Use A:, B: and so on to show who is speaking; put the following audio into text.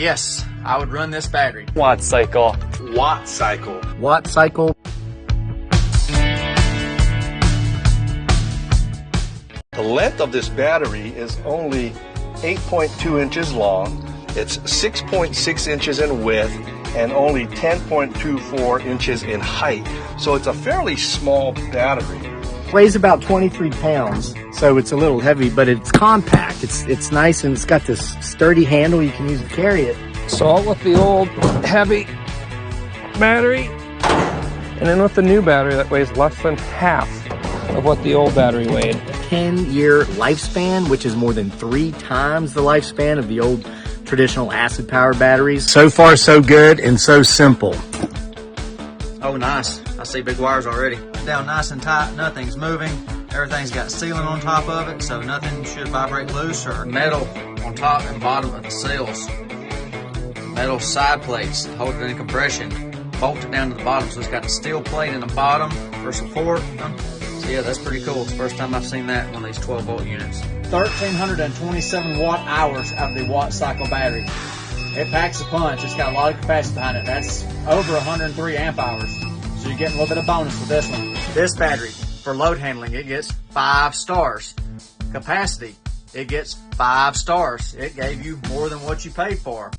A: Yes, I would run this battery.
B: Wattcycle.
C: Wattcycle.
A: Wattcycle.
C: The length of this battery is only 8.2 inches long. It's 6.6 inches in width and only 10.24 inches in height. So it's a fairly small battery.
A: Weighs about 23 pounds, so it's a little heavy, but it's compact. It's nice, and it's got this sturdy handle you can use to carry it.
B: So with the old heavy battery, and then with the new battery that weighs less than half of what the old battery weighed.
A: 10-year lifespan, which is more than 3 times the lifespan of the old traditional acid power batteries. So far so good and so simple. Oh nice, I see big wires already. Down nice and tight, nothing's moving. Everything's got sealing on top of it, so nothing should vibrate loose or metal on top and bottom of the seals. Metal side plates hold it in compression, bolted down to the bottom, so it's got a steel plate in the bottom for support. So yeah, that's pretty cool. It's the first time I've seen that in one of these 12 volt units. 1,327 watt hours out of the Wattcycle battery. It packs a punch. It's got a lot of capacity behind it. That's over 103 amp hours. So you're getting a little bit of bonus with this one. This battery, for load handling, it gets 5 stars. Capacity, it gets 5 stars. It gave you more than what you paid for.